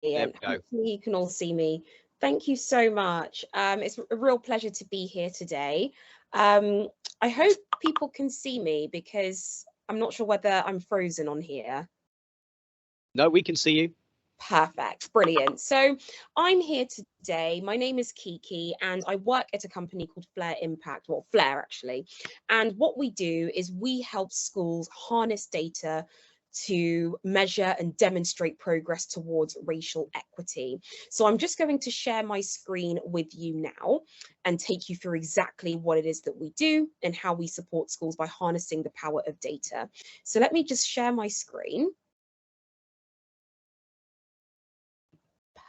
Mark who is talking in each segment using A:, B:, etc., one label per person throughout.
A: There we go.
B: Hopefully you can all see me. Thank you so much. It's a real pleasure to be here today. I hope people can see me because I'm not sure whether I'm frozen on here.
A: No, we can see you.
B: Perfect, brilliant. So I'm here today. My name is Kiki and I work at a company called Flair Impact, well, Flair actually. And what we do is we help schools harness data to measure and demonstrate progress towards racial equity. So I'm just going to share my screen with you now and take you through exactly what it is that we do and how we support schools by harnessing the power of data. So let me just share my screen.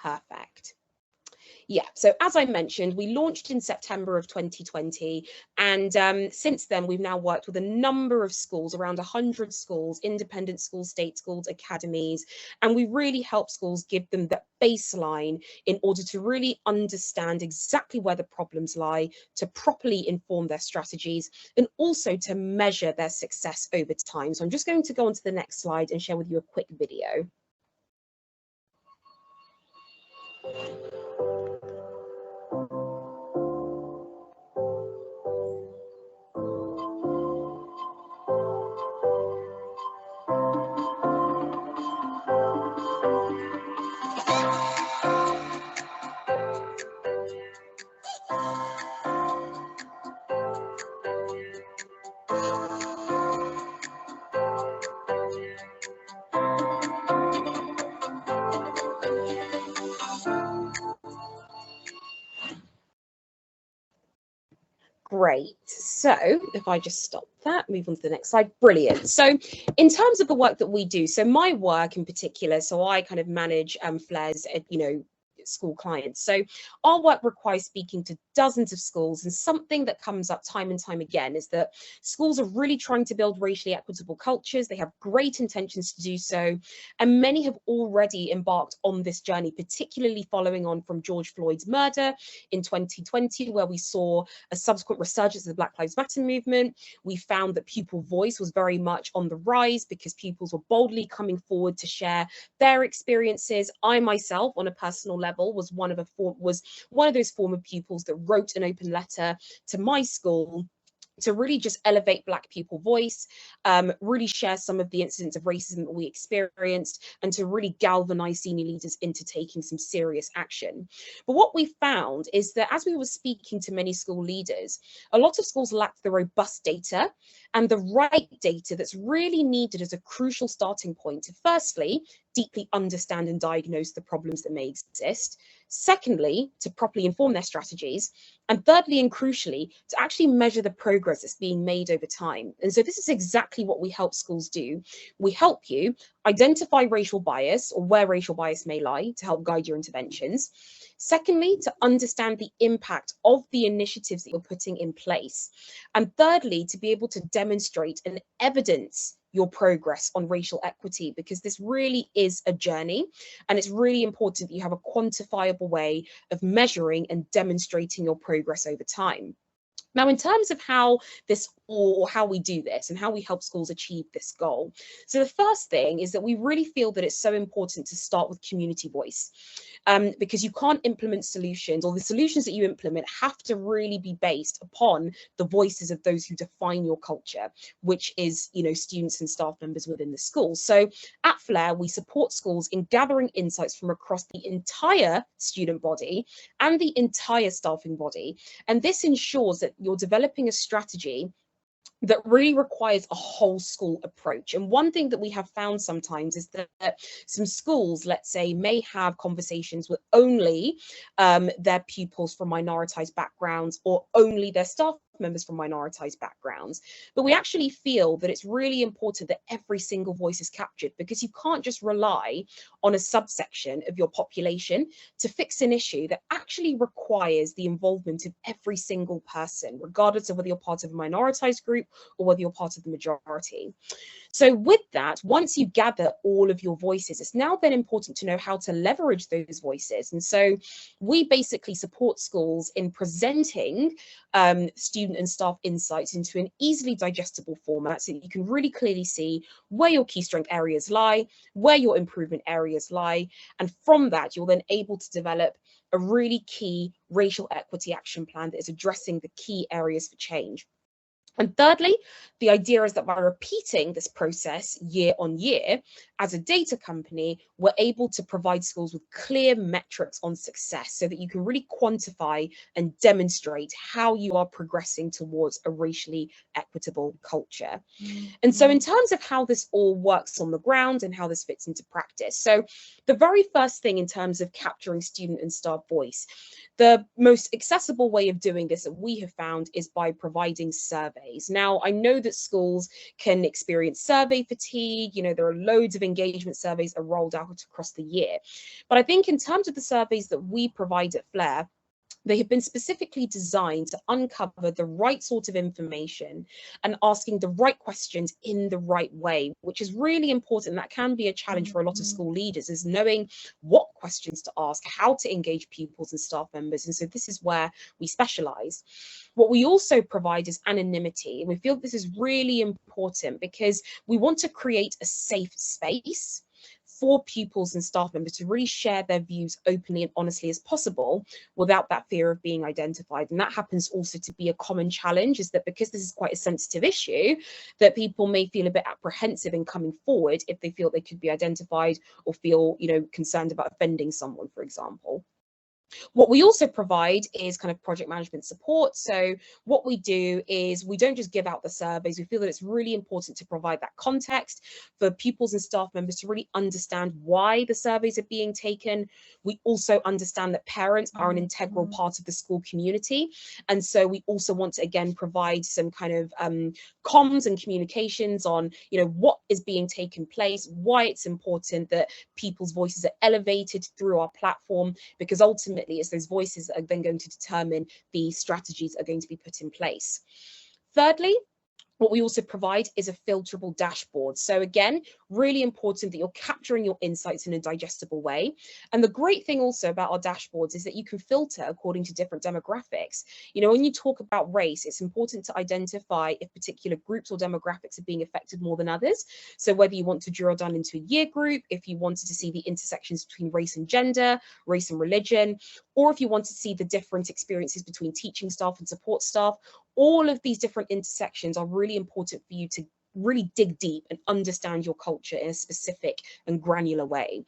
B: Perfect. Yeah, so as I mentioned, we launched in September of 2020, and since then we've now worked with a number of schools, around 100 schools, independent schools, state schools, academies, and we really help schools give them that baseline in order to really understand exactly where the problems lie, to properly inform their strategies, and also to measure their success over time. So I'm just going to go on to the next slide and share with you a quick video. Great. So if I just stop that, move on to the next slide. Brilliant. So in terms of the work that we do, so my work in particular, so I kind of manage Flair's, school clients. So our work requires speaking to dozens of schools, and something that comes up time and time again is that schools are really trying to build racially equitable cultures. They have great intentions to do so, and many have already embarked on this journey, particularly following on from George Floyd's murder in 2020, where we saw a subsequent resurgence of the Black Lives Matter movement. We found that pupil voice was very much on the rise because pupils were boldly coming forward to share their experiences. I myself, on a personal level, was one of those former pupils that wrote an open letter to my school to really just elevate Black pupil voice, really share some of the incidents of racism that we experienced, and to really galvanize senior leaders into taking some serious action. But what we found is that as we were speaking to many school leaders, a lot of schools lacked the robust data and the right data that's really needed as a crucial starting point to firstly, deeply understand and diagnose the problems that may exist. Secondly, to properly inform their strategies. And thirdly, and crucially, to actually measure the progress that's being made over time. And so this is exactly what we help schools do. We help you identify racial bias or where racial bias may lie to help guide your interventions. Secondly, to understand the impact of the initiatives that you're putting in place. And thirdly, to be able to demonstrate and evidence your progress on racial equity, because this really is a journey, and it's really important that you have a quantifiable way of measuring and demonstrating your progress over time. Now, in terms of how this or how we do this and how we help schools achieve this goal. So the first thing is that we really feel that it's so important to start with community voice, because you can't implement solutions, or the solutions that you implement have to really be based upon the voices of those who define your culture, which is, students and staff members within the school. So at Flair, we support schools in gathering insights from across the entire student body and the entire staffing body. And this ensures that you're developing a strategy that really requires a whole school approach. And one thing that we have found sometimes is that some schools, let's say, may have conversations with only their pupils from minoritized backgrounds or only their staff members from minoritized backgrounds. But we actually feel that it's really important that every single voice is captured, because you can't just rely on a subsection of your population to fix an issue that actually requires the involvement of every single person, regardless of whether you're part of a minoritized group or whether you're part of the majority. So with that, once you gather all of your voices, it's now then important to know how to leverage those voices. And so we basically support schools in presenting student and staff insights into an easily digestible format so that you can really clearly see where your key strength areas lie, where your improvement areas lie. And from that, you're then able to develop a really key racial equity action plan that is addressing the key areas for change. And thirdly, the idea is that by repeating this process year on year, as a data company, we're able to provide schools with clear metrics on success so that you can really quantify and demonstrate how you are progressing towards a racially equitable culture. And so in terms of how this all works on the ground and how this fits into practice, so the very first thing in terms of capturing student and staff voice, the most accessible way of doing this that we have found is by providing surveys. Now, I know that schools can experience survey fatigue. You know, there are loads of engagement surveys that are rolled out across the year. But I think in terms of the surveys that we provide at Flair, they have been specifically designed to uncover the right sort of information and asking the right questions in the right way, which is really important. That can be a challenge for a lot of school leaders, is knowing what questions to ask, how to engage pupils and staff members. And so this is where we specialize. What we also provide is anonymity. And we feel this is really important because we want to create a safe space for pupils and staff members to really share their views openly and honestly as possible without that fear of being identified. And that happens also to be a common challenge, is that because this is quite a sensitive issue, that people may feel a bit apprehensive in coming forward if they feel they could be identified or feel, you know, concerned about offending someone, for example. What we also provide is kind of project management support. So what we do is we don't just give out the surveys. We feel that it's really important to provide that context for pupils and staff members to really understand why the surveys are being taken. We also understand that parents are an integral part of the school community. And so we also want to, again, provide some kind of comms and communications on, you know, what is being taken place, why it's important that people's voices are elevated through our platform, because ultimately it's those voices that are then going to determine the strategies that are going to be put in place. Thirdly, what we also provide is a filterable dashboard. So again, really important that you're capturing your insights in a digestible way. And the great thing also about our dashboards is that you can filter according to different demographics. You know, when you talk about race, it's important to identify if particular groups or demographics are being affected more than others. So whether you want to drill down into a year group, if you wanted to see the intersections between race and gender, race and religion, or if you want to see the different experiences between teaching staff and support staff, all of these different intersections are really important for you to really dig deep and understand your culture in a specific and granular way.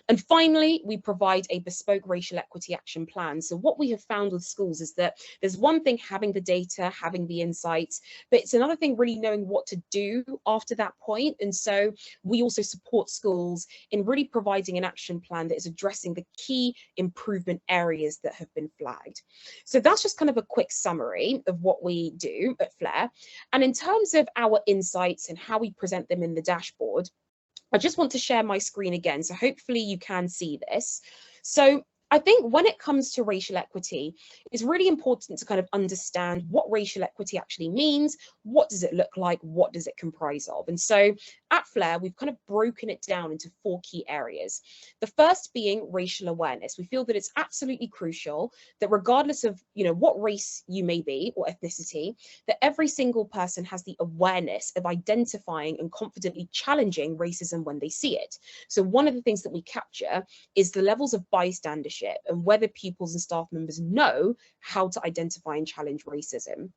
B: And finally, we provide a bespoke racial equity action plan. So what we have found with schools is that there's one thing having the data, having the insights, but it's another thing really knowing what to do after that point. And so we also support schools in really providing an action plan that is addressing the key improvement areas that have been flagged. So that's just kind of a quick summary of what we do at Flair. And in terms of our insights and how we present them in the dashboard, I just want to share my screen again, so hopefully you can see this. So I think when it comes to racial equity, it's really important to kind of understand what racial equity actually means. What does it look like? What does it comprise of? And so at Flair, we've kind of broken it down into 4 key areas. The first being racial awareness. We feel that it's absolutely crucial that regardless of, you know, what race you may be or ethnicity, that every single person has the awareness of identifying and confidently challenging racism when they see it. So one of the things that we capture is the levels of bystandership and whether pupils and staff members know how to identify and challenge racism.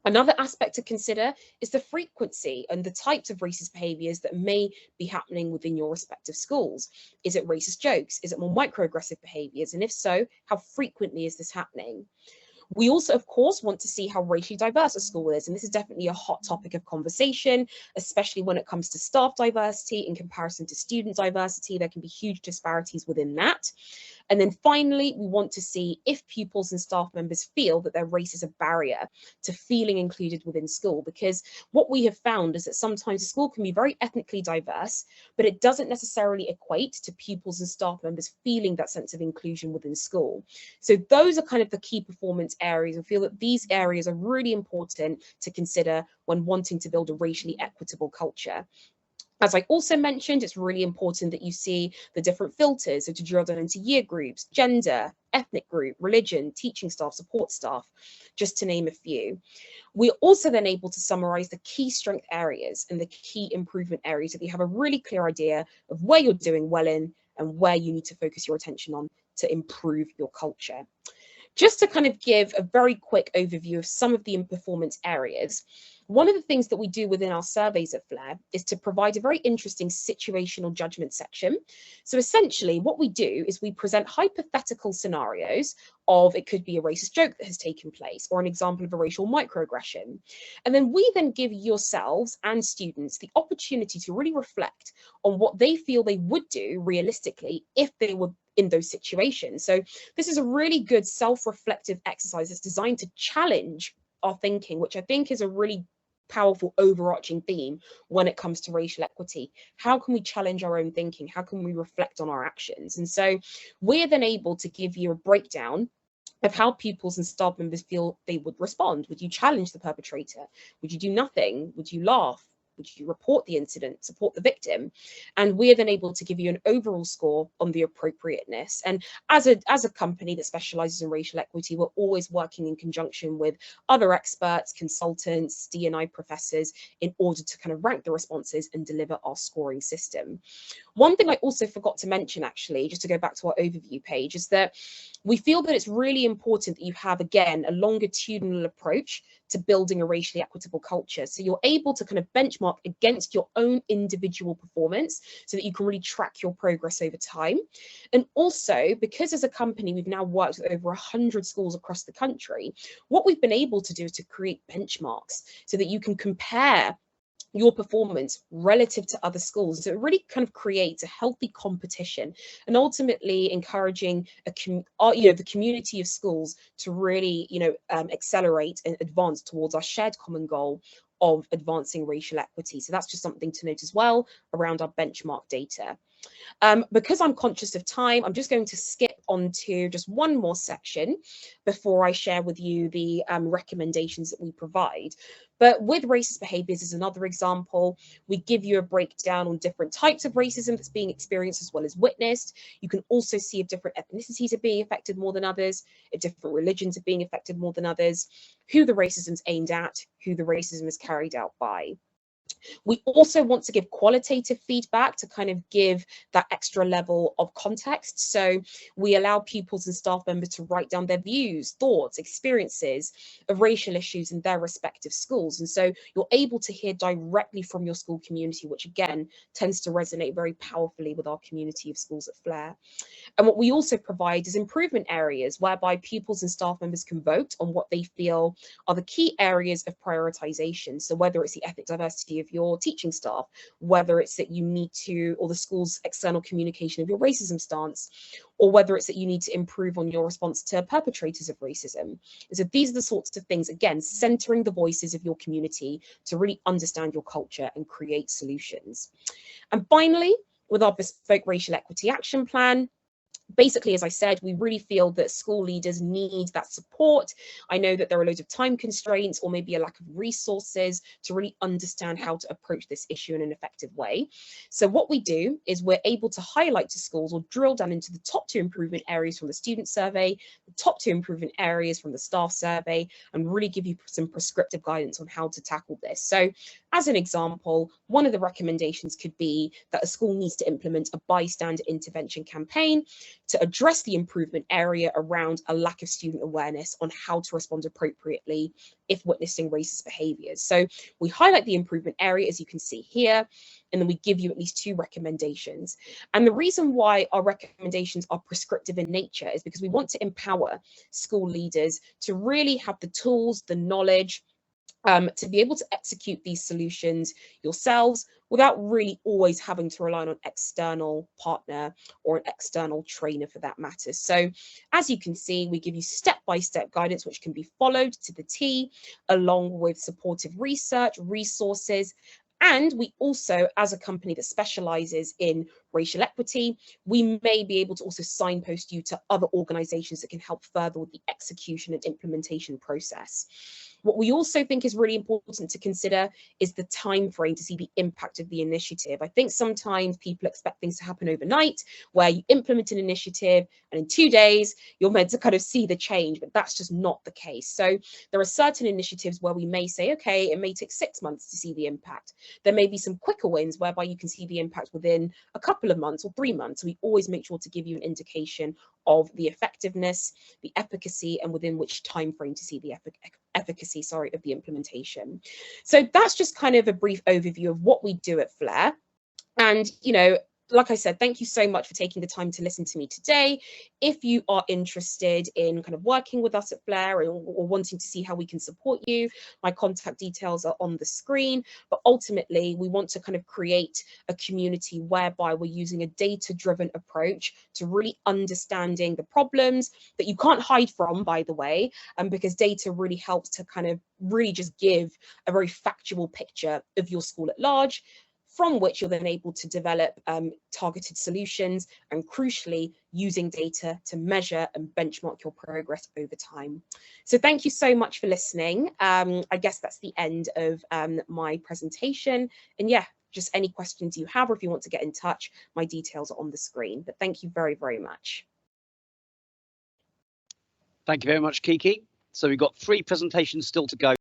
B: Another aspect to consider is the frequency and the types of racist behaviours that may be happening within your respective schools. Is it racist jokes? Is it more microaggressive behaviours? And if so, how frequently is this happening? We also, of course, want to see how racially diverse a school is. And this is definitely a hot topic of conversation, especially when it comes to staff diversity in comparison to student diversity. There can be huge disparities within that. And then finally, we want to see if pupils and staff members feel that their race is a barrier to feeling included within school. Because what we have found is that sometimes a school can be very ethnically diverse, but it doesn't necessarily equate to pupils and staff members feeling that sense of inclusion within school. So those are kind of the key performance areas. I feel that these areas are really important to consider when wanting to build a racially equitable culture. As I also mentioned, it's really important that you see the different filters, so to drill down into year groups, gender, ethnic group, religion, teaching staff, support staff, just to name a few. We're also then able to summarize the key strength areas and the key improvement areas so that you have a really clear idea of where you're doing well in and where you need to focus your attention on to improve your culture. Just to kind of give a very quick overview of some of the performance areas, one of the things that we do within our surveys at Flair is to provide a very interesting situational judgment section. So essentially what we do is we present hypothetical scenarios of, it could be a racist joke that has taken place or an example of a racial microaggression. And then we then give yourselves and students the opportunity to really reflect on what they feel they would do realistically if they were in those situations. So this is a really good self-reflective exercise that's designed to challenge our thinking, which I think is a really powerful overarching theme when it comes to racial equity. How can we challenge our own thinking? How can we reflect on our actions? And so we're then able to give you a breakdown of how pupils and staff members feel they would respond. Would you challenge the perpetrator? Would you do nothing? Would you laugh? Would you report the incident, support the victim? And we're then able to give you an overall score on the appropriateness. And as a company that specializes in racial equity, we're always working in conjunction with other experts, consultants, D&I professors in order to kind of rank the responses and deliver our scoring system. One thing I also forgot to mention, actually, just to go back to our overview page, is that we feel that it's really important that you have, again, a longitudinal approach to building a racially equitable culture. So you're able to kind of benchmark against your own individual performance so that you can really track your progress over time. And also, because as a company, we've now worked with over 100 schools across the country, what we've been able to do is to create benchmarks so that you can compare your performance relative to other schools. So it really kind of creates a healthy competition and ultimately encouraging the community of schools to really accelerate and advance towards our shared common goal of advancing racial equity. So that's just something to note as well around our benchmark data. Because I'm conscious of time, I'm just going to skip on to just one more section before I share with you the recommendations that we provide. But with racist behaviors as another example, we give you a breakdown on different types of racism that's being experienced as well as witnessed. You can also see if different ethnicities are being affected more than others, if different religions are being affected more than others, who the racism is aimed at, who the racism is carried out by. We also want to give qualitative feedback to kind of give that extra level of context. So we allow pupils and staff members to write down their views, thoughts, experiences of racial issues in their respective schools. And so you're able to hear directly from your school community, which again tends to resonate very powerfully with our community of schools at Flair. And what we also provide is improvement areas whereby pupils and staff members can vote on what they feel are the key areas of prioritization. So whether it's the ethnic diversity of your teaching staff, whether it's that you need to, or the school's external communication of your racism stance, or whether it's that you need to improve on your response to perpetrators of racism. And so these are the sorts of things, again, centering the voices of your community to really understand your culture and create solutions. And finally, with our bespoke racial equity action plan, basically, as I said, we really feel that school leaders need that support. I know that there are loads of time constraints or maybe a lack of resources to really understand how to approach this issue in an effective way. So what we do is we're able to highlight to schools or drill down into the top 2 improvement areas from the student survey, the top 2 improvement areas from the staff survey, and really give you some prescriptive guidance on how to tackle this. So as an example, one of the recommendations could be that a school needs to implement a bystander intervention campaign to address the improvement area around a lack of student awareness on how to respond appropriately if witnessing racist behaviours. So we highlight the improvement area, as you can see here, and then we give you at least 2 recommendations. And the reason why our recommendations are prescriptive in nature is because we want to empower school leaders to really have the tools, the knowledge, to be able to execute these solutions yourselves without really always having to rely on an external partner or an external trainer for that matter. So as you can see, we give you step-by-step guidance which can be followed to the T, along with supportive research, resources. And we also, as a company that specializes in racial equity, we may be able to also signpost you to other organizations that can help further with the execution and implementation process. What we also think is really important to consider is the time frame to see the impact of the initiative. I think sometimes people expect things to happen overnight, where you implement an initiative and in 2 days you're meant to kind of see the change, but that's just not the case. So there are certain initiatives where we may say, okay, it may take 6 months to see the impact. There may be some quicker wins whereby you can see the impact within a couple of months or 3 months. So we always make sure to give you an indication of the effectiveness, the efficacy, and within which time frame to see the efficacy, of the implementation. So that's just kind of a brief overview of what we do at Flair. And, like I said, thank you so much for taking the time to listen to me today. If you are interested in kind of working with us at Flair or wanting to see how we can support you, my contact details are on the screen. But ultimately, we want to kind of create a community whereby we're using a data-driven approach to really understanding the problems that you can't hide from, by the way, because data really helps to kind of really just give a very factual picture of your school at large, from which you're then able to develop targeted solutions and, crucially, using data to measure and benchmark your progress over time. So thank you so much for listening. I guess that's the end of my presentation. And yeah, just any questions you have, or if you want to get in touch, my details are on the screen. But thank you very, very much.
A: Thank you very much, Kiki. So we've got 3 presentations still to go.